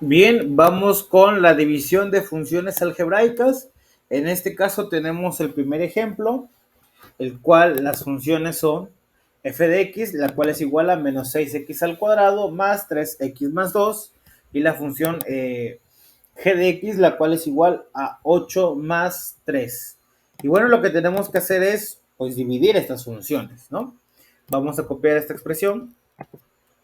Bien, vamos con la división de funciones algebraicas. En este caso tenemos el primer ejemplo, el cual las funciones son f de x, la cual es igual a menos 6x al cuadrado más 3x más 2, y la función g de x, la cual es igual a 8 más 3. Y bueno, lo que tenemos que hacer es pues dividir estas funciones, ¿no? Vamos a copiar esta expresión,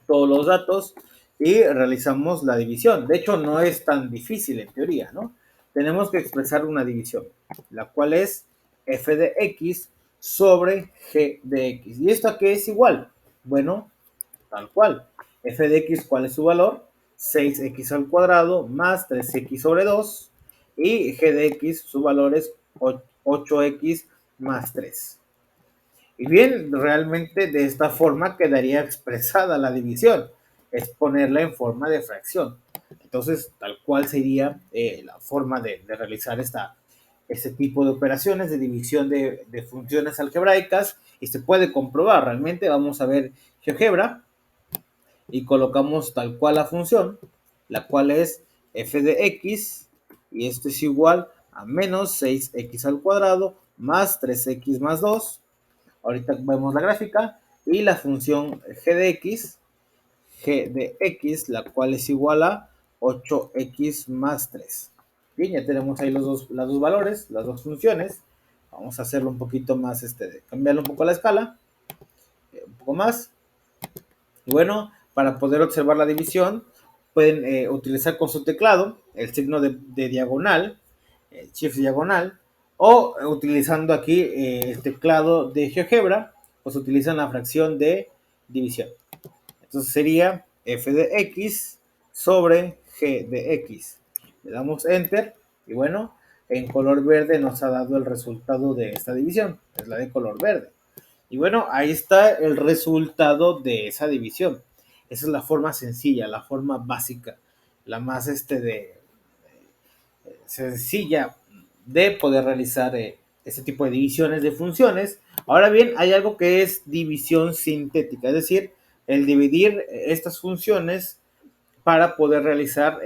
todos los datos, y realizamos la división. De hecho, no es tan difícil en teoría, ¿no? Tenemos que expresar una división, la cual es f de x sobre g de x. ¿Y esto a qué es igual? Bueno, tal cual. F de x, ¿cuál es su valor? 6x al cuadrado más 3x sobre 2. Y g de x, su valor es 8x más 3. Y bien, realmente de esta forma quedaría expresada la división, es ponerla en forma de fracción. Entonces, tal cual sería la forma de realizar este tipo de operaciones de división de funciones algebraicas, y se puede comprobar realmente. Vamos a ver GeoGebra y colocamos tal cual la función, la cual es f de x, y esto es igual a menos 6x al cuadrado más 3x más 2. Ahorita vemos la gráfica y la función g de x, la cual es igual a 8x más 3. Bien, ya tenemos ahí los dos valores, las dos funciones. Vamos a hacerlo un poquito más, cambiarlo un poco la escala, un poco más. Y bueno, para poder observar la división, pueden utilizar con su teclado el signo de diagonal, shift diagonal, o utilizando aquí el teclado de GeoGebra, pues utilizan la fracción de división. Entonces sería f de x sobre g de x. Le damos enter y bueno, en color verde nos ha dado el resultado de esta división, es la de color verde. Y bueno, ahí está el resultado de esa división. Esa es la forma sencilla, la forma básica, la más sencilla de poder realizar este tipo de divisiones de funciones. Ahora bien, hay algo que es división sintética, es decir, el dividir estas funciones para poder realizar,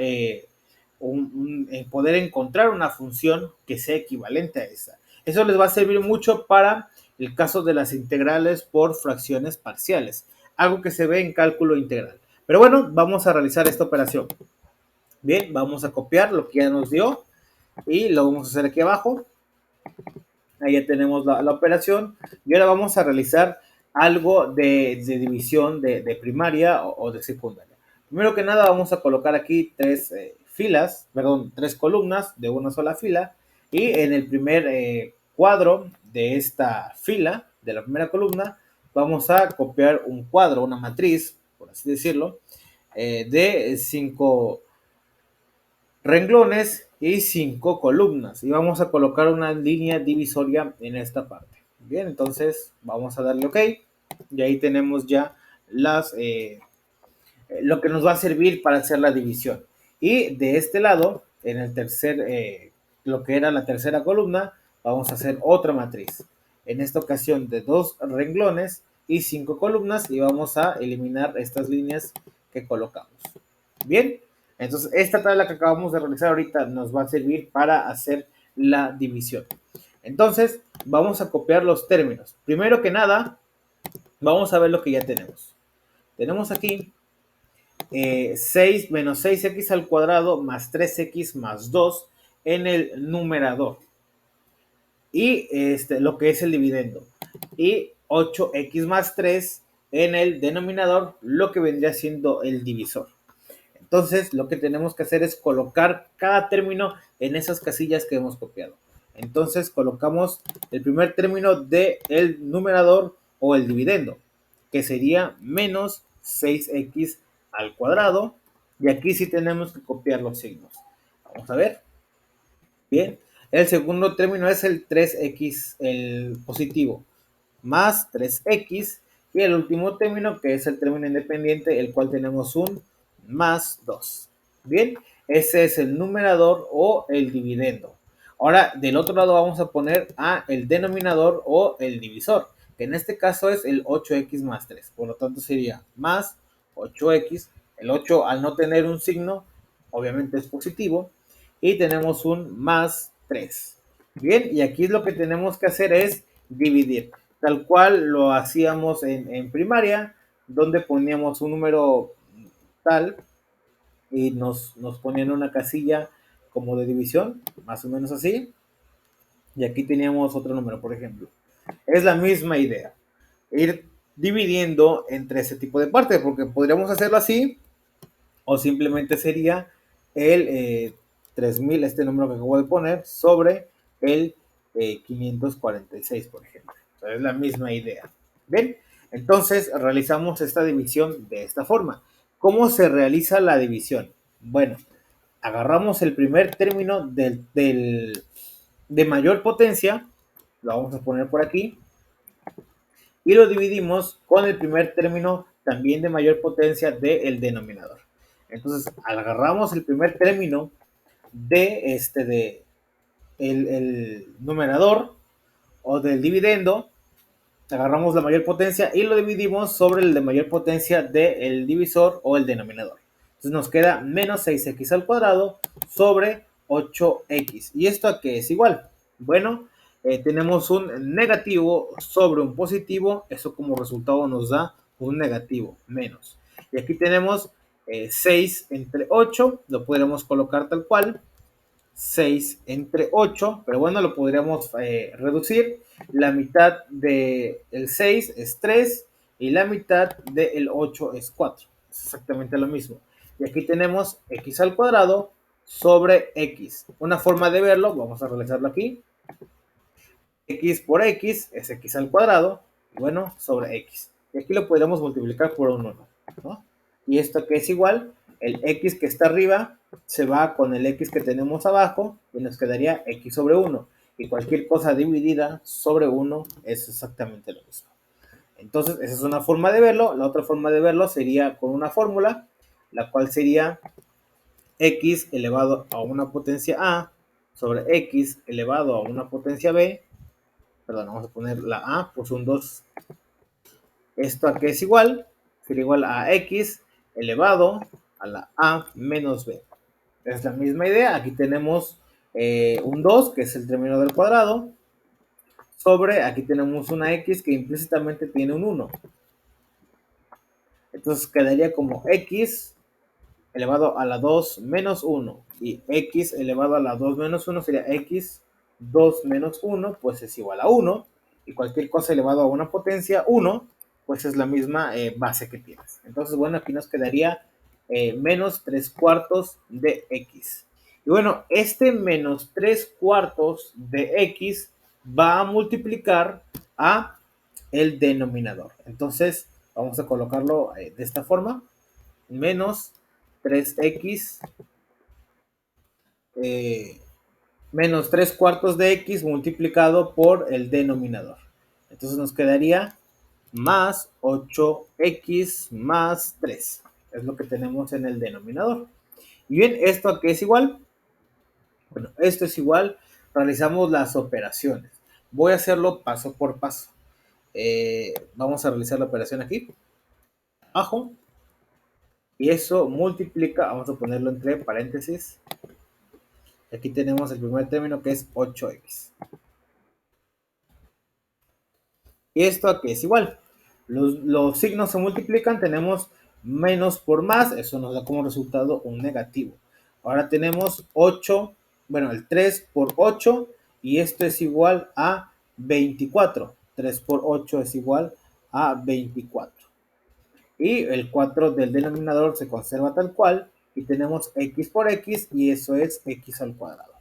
poder encontrar una función que sea equivalente a esa. Eso les va a servir mucho para el caso de las integrales por fracciones parciales, algo que se ve en cálculo integral. Pero bueno, vamos a realizar esta operación. Bien, vamos a copiar lo que ya nos dio y lo vamos a hacer aquí abajo. Ahí ya tenemos la operación y ahora vamos a realizar algo de división de primaria o de secundaria. Primero que nada vamos a colocar aquí tres columnas de una sola fila, y en el primer cuadro de esta fila, de la primera columna, vamos a copiar un cuadro, una matriz, por así decirlo, de 5 renglones y 5 columnas, y vamos a colocar una línea divisoria en esta parte. Bien, entonces vamos a darle OK y ahí tenemos ya lo que nos va a servir para hacer la división. Y de este lado, en el lo que era la tercera columna, vamos a hacer otra matriz, en esta ocasión de 2 renglones y 5 columnas, y vamos a eliminar estas líneas que colocamos. Bien, entonces esta tabla que acabamos de realizar ahorita nos va a servir para hacer la división. Entonces vamos a copiar los términos. Primero que nada, vamos a ver lo que ya tenemos. Tenemos aquí 6 menos 6x al cuadrado más 3x más 2 en el numerador, y lo que es el dividendo, y 8x más 3 en el denominador, lo que vendría siendo el divisor. Entonces, lo que tenemos que hacer es colocar cada término en esas casillas que hemos copiado. Entonces, colocamos el primer término del numerador o el dividendo, que sería menos 6x al cuadrado. Y aquí sí tenemos que copiar los signos. Vamos a ver. Bien. El segundo término es el 3x, el positivo, más 3x. Y el último término, que es el término independiente, el cual tenemos un más 2. Bien, ese es el numerador o el dividendo. Ahora, del otro lado vamos a poner el denominador o el divisor, que en este caso es el 8x más 3. Por lo tanto, sería más 8x. El 8, al no tener un signo, obviamente es positivo, y tenemos un más 3. Bien, y aquí lo que tenemos que hacer es dividir, tal cual lo hacíamos en primaria, donde poníamos un número tal y nos ponían una casilla como de división, más o menos así, y aquí teníamos otro número, por ejemplo. Es la misma idea, ir dividiendo entre ese tipo de partes, porque podríamos hacerlo así, o simplemente sería el 3000, este número que acabo de poner, sobre el 546, por ejemplo. O sea, es la misma idea. ¿Ven? Entonces realizamos esta división de esta forma. ¿Cómo se realiza la división? Bueno, agarramos el primer término de mayor potencia, lo vamos a poner por aquí, y lo dividimos con el primer término también de mayor potencia del denominador. Entonces, agarramos el primer término de el numerador o del dividendo, agarramos la mayor potencia y lo dividimos sobre el de mayor potencia del divisor o el denominador. Entonces nos queda menos 6x al cuadrado sobre 8x. ¿Y esto a qué es igual? Bueno, tenemos un negativo sobre un positivo, eso como resultado nos da un negativo, menos. Y aquí tenemos 6 entre 8, lo podremos colocar tal cual, 6 entre 8, pero bueno, lo podríamos reducir. La mitad del 6 es 3 y la mitad del 8 es 4. Es exactamente lo mismo. Y aquí tenemos x al cuadrado sobre x. Una forma de verlo, vamos a realizarlo aquí. X por x es x al cuadrado, bueno, sobre x. Y aquí lo podríamos multiplicar por un 1, ¿no? Y esto que es igual, el x que está arriba se va con el x que tenemos abajo y nos quedaría x sobre 1. Y cualquier cosa dividida sobre 1 es exactamente lo mismo. Entonces, esa es una forma de verlo. La otra forma de verlo sería con una fórmula, la cual sería x elevado a una potencia a sobre x elevado a una potencia b. Perdón, vamos a poner la a, pues un 2. Esto a qué es igual, sería igual a x elevado a la a menos b. Es la misma idea, aquí tenemos un 2, que es el término del cuadrado, sobre, aquí tenemos una x que implícitamente tiene un 1. Entonces quedaría como x elevado a la 2 menos 1. Y x elevado a la 2 menos 1 sería x 2 menos 1, pues es igual a 1. Y cualquier cosa elevado a una potencia 1, pues es la misma base que tienes. Entonces, bueno, aquí nos quedaría menos 3 cuartos de x. Y bueno, este menos 3 cuartos de x va a multiplicar a el denominador. Entonces, vamos a colocarlo de esta forma. Menos 3x menos 3 cuartos de x multiplicado por el denominador. Entonces nos quedaría más 8x más 3. Es lo que tenemos en el denominador. Y bien, ¿esto a qué es igual? Bueno, esto es igual. Realizamos las operaciones. Voy a hacerlo paso por paso. Vamos a realizar la operación aquí. Abajo. Y eso multiplica, vamos a ponerlo entre paréntesis. Aquí tenemos el primer término que es 8x. Y esto aquí es igual. Los signos se multiplican, tenemos menos por más, eso nos da como resultado un negativo. Ahora tenemos 8, bueno, el 3 por 8, y esto es igual a 24. 3 por 8 es igual a 24. Y el 4 del denominador se conserva tal cual, y tenemos x por x, y eso es x al cuadrado.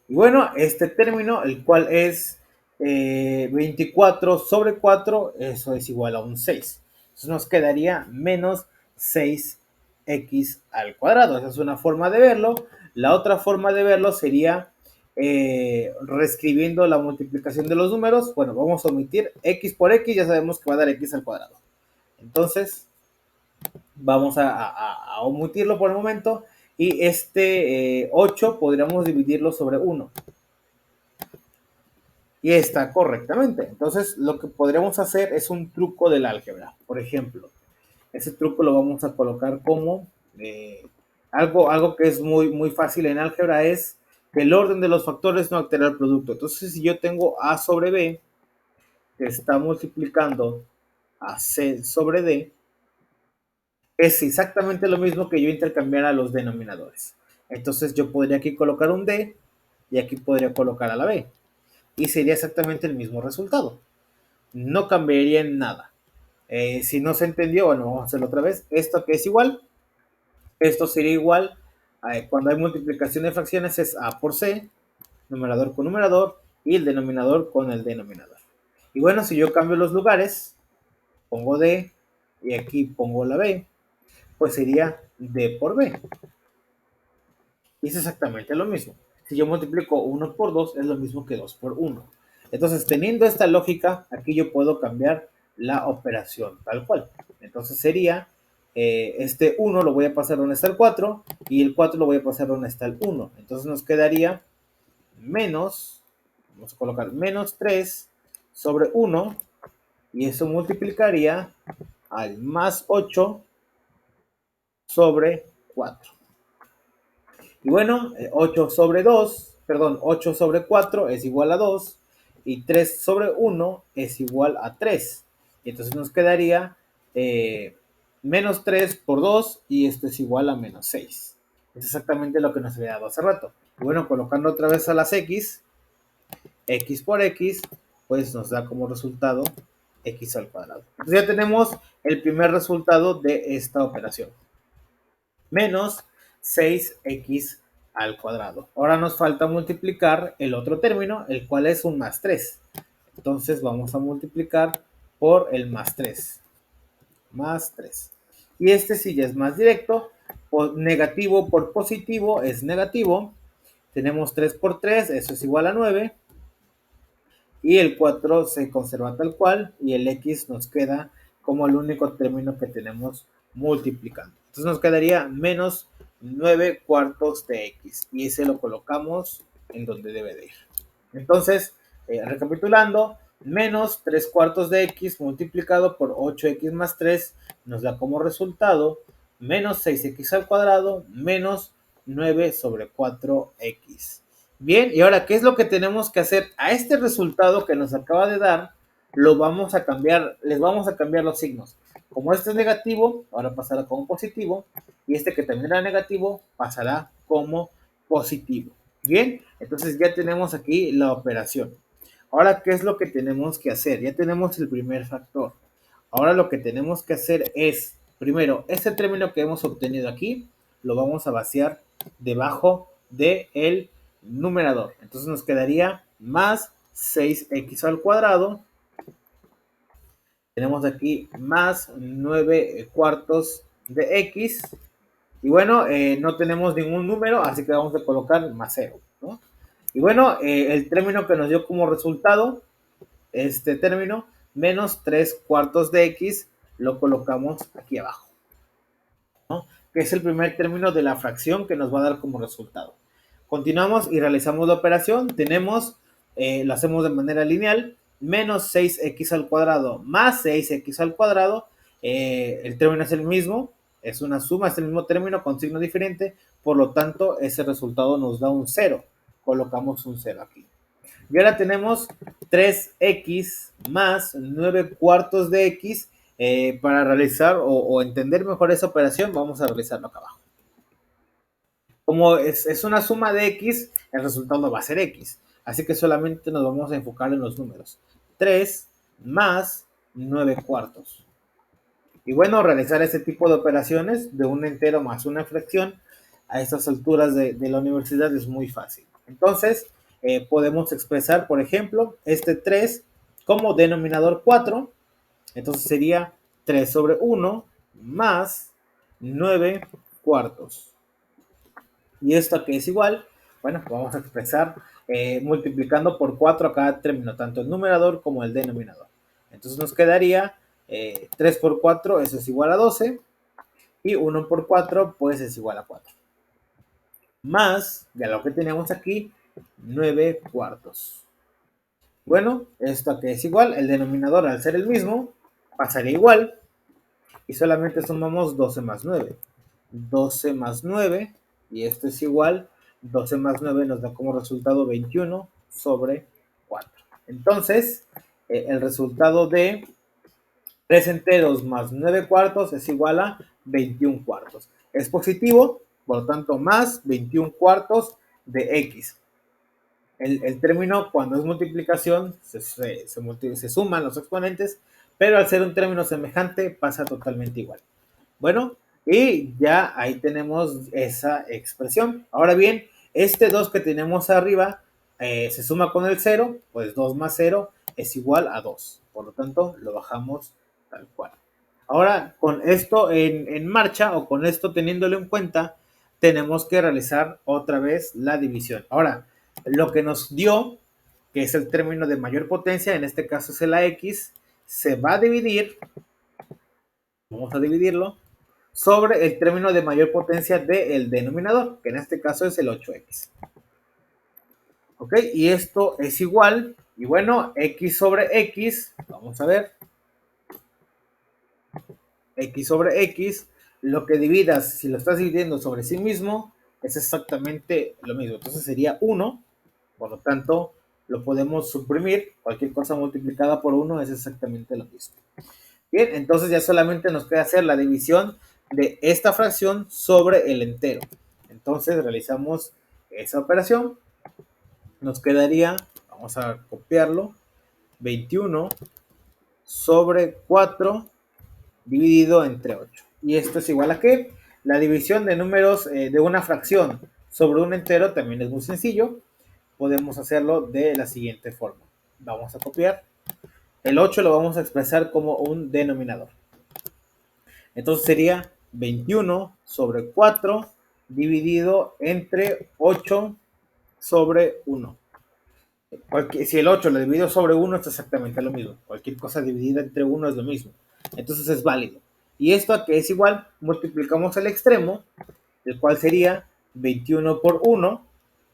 Y bueno, este término, el cual es 24 sobre 4, eso es igual a un 6. Entonces nos quedaría menos 6x al cuadrado. Esa es una forma de verlo. La otra forma de verlo sería reescribiendo la multiplicación de los números. Bueno, vamos a omitir x por x, ya sabemos que va a dar x al cuadrado. Entonces, vamos a omitirlo por el momento. Y este 8 podríamos dividirlo sobre 1. Y está correctamente. Entonces, lo que podríamos hacer es un truco del álgebra. Por ejemplo, ese truco lo vamos a colocar como algo que es muy fácil en álgebra es que el orden de los factores no altera el producto. Entonces, si yo tengo A sobre B, que está multiplicando a C sobre D, es exactamente lo mismo que yo intercambiar a los denominadores. Entonces, yo podría aquí colocar un D y aquí podría colocar a la B. Y sería exactamente el mismo resultado. No cambiaría en nada. Si no se entendió, bueno, vamos a hacerlo otra vez. Esto que es igual, esto sería igual cuando hay multiplicación de fracciones es A por C, numerador con numerador, y el denominador con el denominador. Y bueno, si yo cambio los lugares, pongo D y aquí pongo la B, pues sería D por B. Y es exactamente lo mismo. Si yo multiplico 1 por 2, es lo mismo que 2 por 1. Entonces, teniendo esta lógica, aquí yo puedo cambiar la operación tal cual. Entonces sería, este 1 lo voy a pasar donde está el 4 y el 4 lo voy a pasar donde está el 1. Entonces nos quedaría menos, vamos a colocar menos 3 sobre 1 y eso multiplicaría al más 8 sobre 4. Y bueno, 8 sobre 2, perdón, 8 sobre 4 es igual a 2 y 3 sobre 1 es igual a 3. Y entonces nos quedaría menos 3 por 2 y esto es igual a menos 6. Es exactamente lo que nos había dado hace rato. Y bueno, colocando otra vez a las x por x, pues nos da como resultado x al cuadrado. Entonces ya tenemos el primer resultado de esta operación. Menos 6x al cuadrado. Ahora nos falta multiplicar el otro término, el cual es un más 3. Entonces vamos a multiplicar por el más 3. Más 3. Y este sí ya es más directo. Negativo por positivo es negativo. Tenemos 3 por 3, eso es igual a 9. Y el 4 se conserva tal cual y el x nos queda como el único término que tenemos multiplicando. Entonces nos quedaría menos 9 cuartos de x y ese lo colocamos en donde debe de ir. Entonces, recapitulando, menos 3 cuartos de x multiplicado por 8x más 3 nos da como resultado menos 6x al cuadrado menos 9 sobre 4x. Bien, y ahora, ¿qué es lo que tenemos que hacer? A este resultado que nos acaba de dar, lo vamos a cambiar, les vamos a cambiar los signos. Como este es negativo, ahora pasará como positivo, y este que también era negativo, pasará como positivo. Bien, entonces ya tenemos aquí la operación. Ahora, ¿qué es lo que tenemos que hacer? Ya tenemos el primer factor. Ahora lo que tenemos que hacer es, primero, este término que hemos obtenido aquí, lo vamos a vaciar debajo del numerador. Entonces nos quedaría más 6x al cuadrado. Tenemos aquí más 9 cuartos de x. Y bueno, no tenemos ningún número, así que vamos a colocar más 0, ¿no? Y bueno, el término que nos dio como resultado, este término, menos 3 cuartos de x, lo colocamos aquí abajo, ¿no? Que es el primer término de la fracción que nos va a dar como resultado. Continuamos y realizamos la operación. Tenemos, lo hacemos de manera lineal, menos 6x al cuadrado más 6x al cuadrado. El término es el mismo, es una suma, es el mismo término con signo diferente, por lo tanto ese resultado nos da un 0. Colocamos un 0 aquí. Y ahora tenemos 3x más 9 cuartos de x. Para realizar o entender mejor esa operación, vamos a realizarlo acá abajo. Como es una suma de x, el resultado va a ser x. Así que solamente nos vamos a enfocar en los números. 3 más 9 cuartos. Y bueno, realizar este tipo de operaciones de un entero más una fracción a estas alturas de la universidad es muy fácil. Entonces, podemos expresar, por ejemplo, este 3 como denominador 4. Entonces sería 3 sobre 1 más 9 cuartos. Y esto que es igual, bueno, vamos a expresar multiplicando por 4 a cada término, tanto el numerador como el denominador. Entonces nos quedaría 3 por 4, eso es igual a 12, y 1 por 4, pues es igual a 4. Más, ya lo que tenemos aquí, 9 cuartos. Bueno, esto que es igual, el denominador al ser el mismo, pasaría igual, y solamente sumamos 12 más 9. 12 más 9, y esto es igual, 12 más 9 nos da como resultado 21 sobre 4. Entonces, el resultado de 3 enteros más 9 cuartos es igual a 21 cuartos. Es positivo, por lo tanto, más 21 cuartos de x. El término, cuando es multiplicación, se suman los exponentes, pero al ser un término semejante, pasa totalmente igual. Bueno, y ya ahí tenemos esa expresión. Ahora bien, este 2 que tenemos arriba se suma con el 0, pues 2 más 0 es igual a 2. Por lo tanto, lo bajamos tal cual. Ahora, con esto en marcha o con esto teniéndolo en cuenta, tenemos que realizar otra vez la división. Ahora, lo que nos dio, que es el término de mayor potencia, en este caso es la x, se va a dividir, vamos a dividirlo, sobre el término de mayor potencia del denominador, que en este caso es el 8x. ¿Ok? Y esto es igual, y bueno, x sobre x, vamos a ver, x sobre x, lo que dividas, si lo estás dividiendo sobre sí mismo, es exactamente lo mismo. Entonces sería 1, por lo tanto, lo podemos suprimir. Cualquier cosa multiplicada por 1 es exactamente lo mismo. Bien, entonces ya solamente nos queda hacer la división de esta fracción sobre el entero. Entonces realizamos esa operación. Nos quedaría, vamos a copiarlo, 21 sobre 4 dividido entre 8. ¿Y esto es igual a qué? La división de números de una fracción sobre un entero también es muy sencillo. Podemos hacerlo de la siguiente forma. Vamos a copiar. El 8 lo vamos a expresar como un denominador. Entonces sería 21 sobre 4 dividido entre 8 sobre 1. Si el 8 lo divido sobre 1 es exactamente lo mismo. Cualquier cosa dividida entre 1 es lo mismo. Entonces es válido. Y esto a que es igual, multiplicamos el extremo, el cual sería 21 por 1.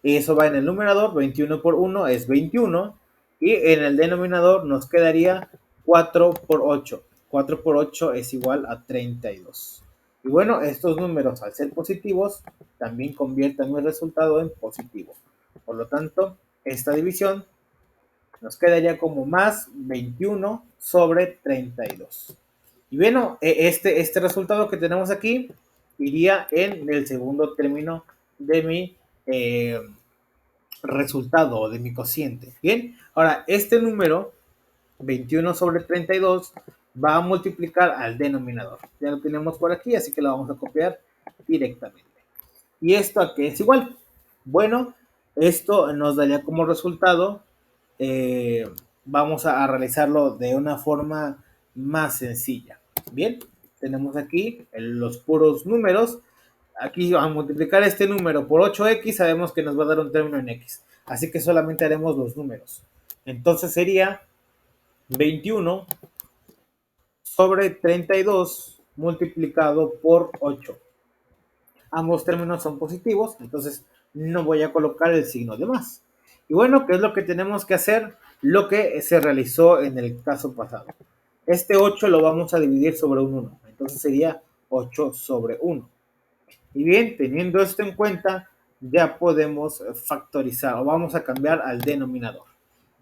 Y eso va en el numerador. 21 por 1 es 21. Y en el denominador nos quedaría 4 por 8. 4 por 8 es igual a 32. Y bueno, estos números al ser positivos también convierten mi resultado en positivo. Por lo tanto, esta división nos quedaría como más 21 sobre 32. Y bueno, este resultado que tenemos aquí iría en el segundo término de mi resultado o de mi cociente. Bien, ahora este número 21 sobre 32 va a multiplicar al denominador. Ya lo tenemos por aquí, así que lo vamos a copiar directamente. ¿Y esto a qué es igual? Bueno, esto nos daría como resultado, vamos a realizarlo de una forma más sencilla. Bien, tenemos aquí los puros números. Aquí a multiplicar este número por 8x, sabemos que nos va a dar un término en x. Así que solamente haremos los números. Entonces sería 21 sobre 32 multiplicado por 8. Ambos términos son positivos, entonces no voy a colocar el signo de más. Y bueno, ¿qué es lo que tenemos que hacer? Lo que se realizó en el caso pasado. Este 8 lo vamos a dividir sobre un 1, entonces sería 8 sobre 1. Y bien, teniendo esto en cuenta, ya podemos factorizar o vamos a cambiar al denominador.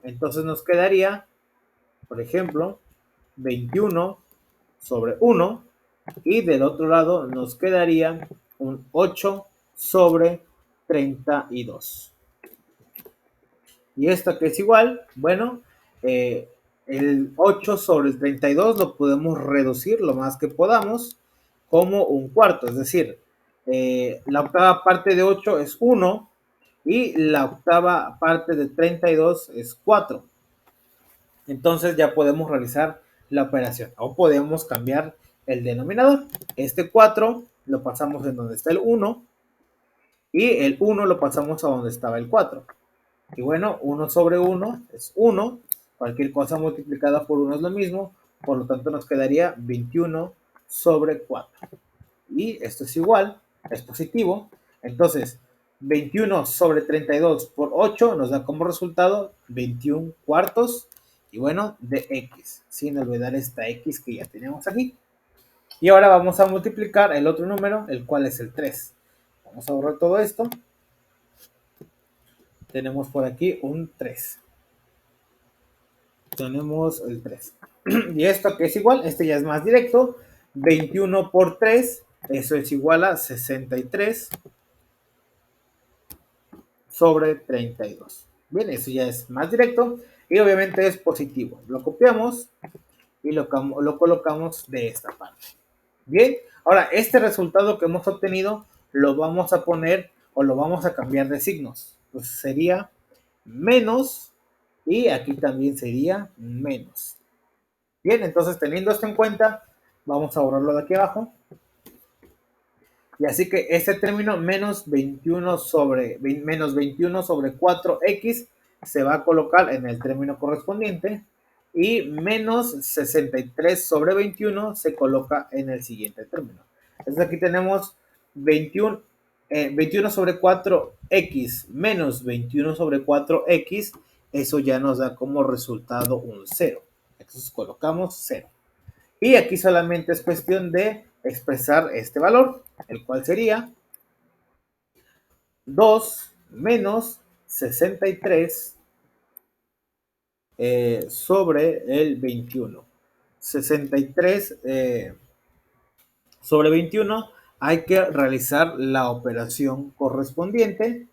Entonces nos quedaría, por ejemplo, 21 sobre 1 y del otro lado nos quedaría un 8 sobre 32. ¿Y esto que es igual? Bueno, el 8 sobre el 32 lo podemos reducir lo más que podamos como un cuarto, es decir, la octava parte de 8 es 1 y la octava parte de 32 es 4. Entonces ya podemos realizar la operación o podemos cambiar el denominador. Este 4 lo pasamos en donde está el 1 y el 1 lo pasamos a donde estaba el 4. Y bueno, 1 sobre 1 es 1. Cualquier cosa multiplicada por 1 es lo mismo. Por lo tanto nos quedaría 21 sobre 4. Y esto es igual, es positivo. Entonces, 21 sobre 32 por 8 nos da como resultado 21 cuartos. Y bueno, de x, sin olvidar esta x que ya tenemos aquí. Y ahora vamos a multiplicar el otro número, el cual es el 3. Vamos a borrar todo esto. Tenemos por aquí un 3. Tenemos el 3. ¿Y esto que es igual? Este ya es más directo. 21 por 3, eso es igual a 63 sobre 32. Bien, eso ya es más directo y obviamente es positivo. Lo copiamos y lo colocamos de esta parte. Bien, ahora este resultado que hemos obtenido lo vamos a poner o lo vamos a cambiar de signos. Pues sería menos y aquí también sería menos. Bien, entonces teniendo esto en cuenta, vamos a borrarlo de aquí abajo. Y así que este término menos 21 sobre 4x se va a colocar en el término correspondiente y menos 63 sobre 21 se coloca en el siguiente término. Entonces aquí tenemos 21 sobre 4x menos 21 sobre 4x, eso ya nos da como resultado un 0. Entonces colocamos 0. Y aquí solamente es cuestión de expresar este valor, el cual sería 2 menos 63 sobre el 21. 63 sobre 21 hay que realizar la operación correspondiente.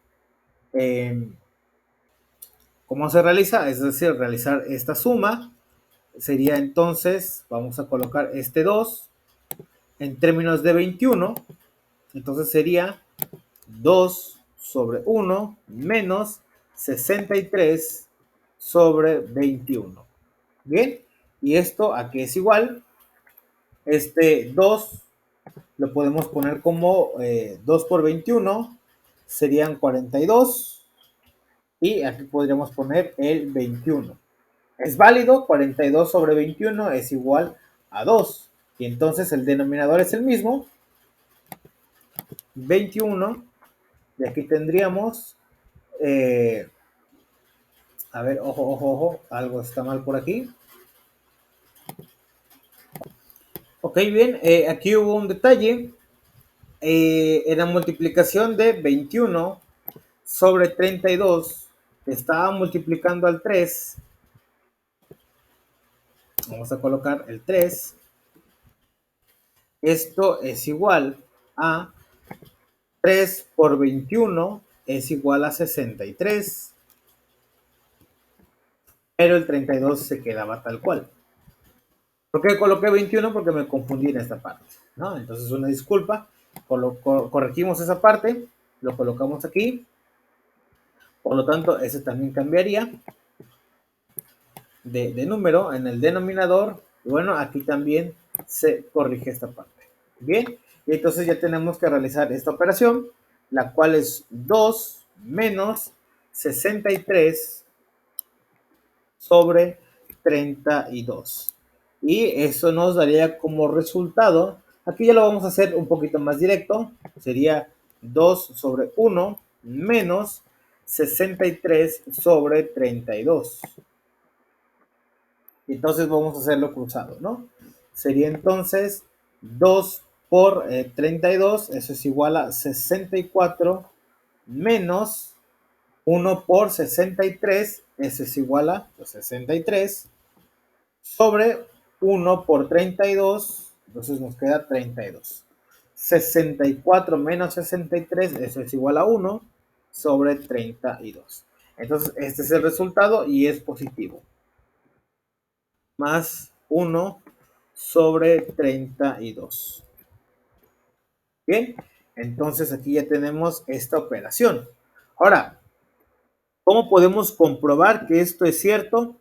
¿Cómo se realiza? Es decir, realizar esta suma. Sería entonces, vamos a colocar este 2 en términos de 21. Entonces sería 2 sobre 1 menos 63 sobre 21. Bien, y esto aquí es igual. Este 2 lo podemos poner como 2 por 21 serían 42 y aquí podríamos poner el 21. Es válido, 42 sobre 21 es igual a 2 y entonces el denominador es el mismo, 21, y aquí tendríamos a ver, ojo, algo está mal por aquí. Ok, bien, aquí hubo un detalle. En la multiplicación de 21 sobre 32, estaba multiplicando al 3. Vamos a colocar el 3. Esto es igual a 3 por 21 es igual a 63. Pero el 32 se quedaba tal cual. ¿Por qué coloqué 21? Porque me confundí en esta parte, ¿no? Entonces una disculpa, corregimos esa parte, lo colocamos aquí, por lo tanto ese también cambiaría de número en el denominador, y bueno, aquí también se corrige esta parte. Bien, y entonces ya tenemos que realizar esta operación, la cual es 2 menos 63 sobre 32. Y eso nos daría como resultado, aquí ya lo vamos a hacer un poquito más directo, sería 2 sobre 1 menos 63 sobre 32. Entonces vamos a hacerlo cruzado, ¿no? Sería entonces 2 por 32, eso es igual a 64 menos 1 por 63, eso es igual a 63 sobre 1 por 32, entonces nos queda 32. 64 menos 63, eso es igual a 1 sobre 32. Entonces, este es el resultado y es positivo. Más 1 sobre 32. Bien, entonces aquí ya tenemos esta operación. Ahora, ¿cómo podemos comprobar que esto es cierto?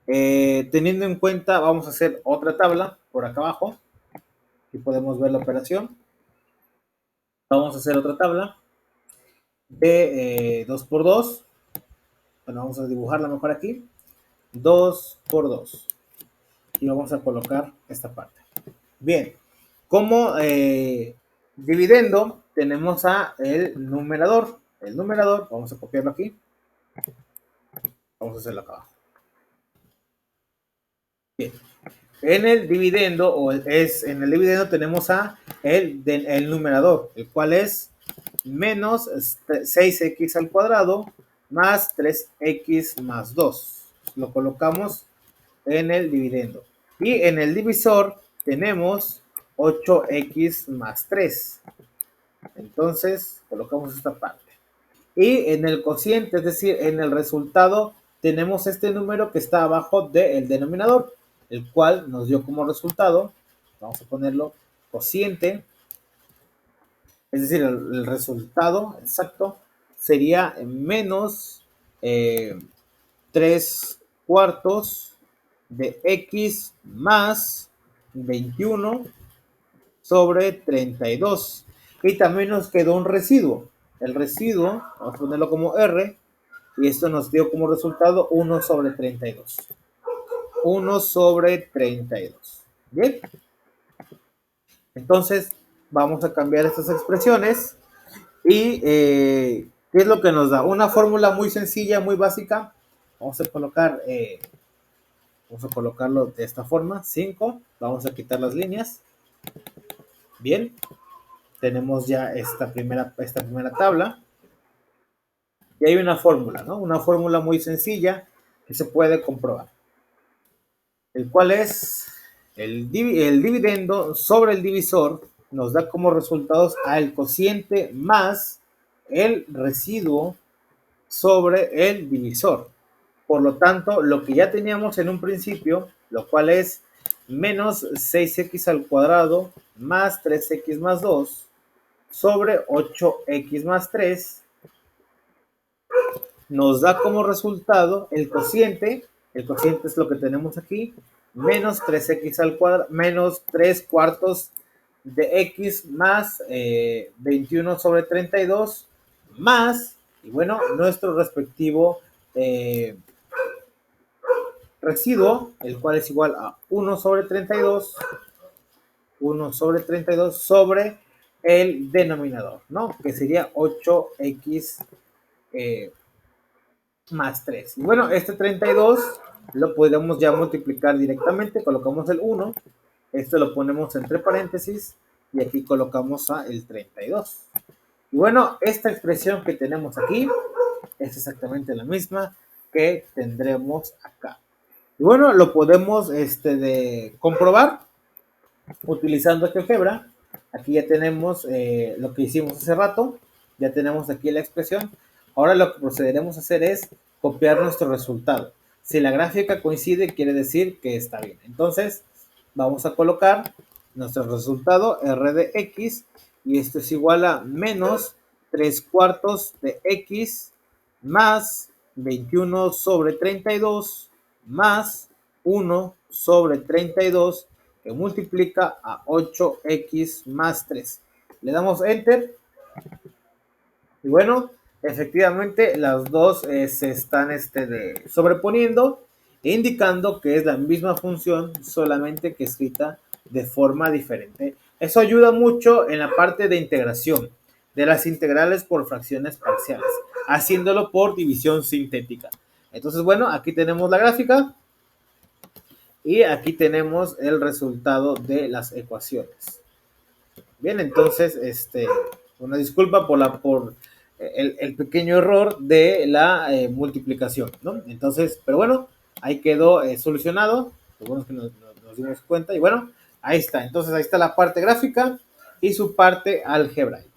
Teniendo en cuenta, vamos a hacer otra tabla por acá abajo. Aquí podemos ver la operación. Vamos a hacer otra tabla de 2 por 2. Bueno, vamos a dibujarla mejor aquí. 2 por 2. Y vamos a colocar esta parte. Bien, como dividendo tenemos a el numerador. El numerador, vamos a copiarlo aquí. Vamos a hacerlo acá abajo. Bien. En el dividendo, en el dividendo tenemos el numerador, el cual es menos 6x al cuadrado más 3x más 2. Lo colocamos en el dividendo. Y en el divisor tenemos 8x más 3. Entonces, colocamos esta parte. Y en el cociente, es decir, en el resultado, tenemos este número que está abajo del denominador, el cual nos dio como resultado, vamos a ponerlo, cociente, es decir, el resultado exacto sería menos 3 cuartos de x más 21 sobre 32. Y también nos quedó un residuo. El residuo, vamos a ponerlo como R, y esto nos dio como resultado 1 sobre 32. 1 sobre 32. Bien. Entonces, vamos a cambiar estas expresiones. Y, ¿qué es lo que nos da? Una fórmula muy sencilla, muy básica. Vamos a colocarlo de esta forma, 5. Vamos a quitar las líneas. Bien. Tenemos ya esta primera tabla. Y hay una fórmula, ¿no? Una fórmula muy sencilla que se puede comprobar. El cual es el dividendo sobre el divisor nos da como resultados al cociente más el residuo sobre el divisor. Por lo tanto, lo que ya teníamos en un principio, lo cual es menos 6x al cuadrado más 3x más 2 sobre 8x más 3, nos da como resultado el cociente es lo que tenemos aquí, menos 3x al cuadrado, menos 3 cuartos de x más 21 sobre 32, más, y bueno, nuestro respectivo residuo, el cual es igual a 1 sobre 32, 1 sobre 32 sobre el denominador, ¿no? Que sería 8x más 3. Y bueno, este 32 lo podemos ya multiplicar directamente, colocamos el 1, esto lo ponemos entre paréntesis y aquí colocamos el 32. Y bueno, esta expresión que tenemos aquí es exactamente la misma que tendremos acá. Y bueno, lo podemos comprobar utilizando GeoGebra. Aquí ya tenemos lo que hicimos hace rato, ya tenemos aquí la expresión. Ahora lo que procederemos a hacer es copiar nuestro resultado. Si la gráfica coincide, quiere decir que está bien. Entonces, vamos a colocar nuestro resultado R de X, y esto es igual a menos 3 cuartos de X más 21 sobre 32 más 1 sobre 32 que multiplica a 8x más 3. Le damos Enter. Y bueno, efectivamente las dos se están sobreponiendo, indicando que es la misma función, solamente que escrita de forma diferente. Eso ayuda mucho en la parte de integración de las integrales por fracciones parciales, haciéndolo por división sintética. Entonces, bueno, aquí tenemos la gráfica y aquí tenemos el resultado de las ecuaciones. Bien, entonces, una disculpa por el pequeño error de la multiplicación, ¿no? Entonces, pero bueno, ahí quedó solucionado. Lo bueno es que nos dimos cuenta y bueno, ahí está. Entonces, ahí está la parte gráfica y su parte algebraica.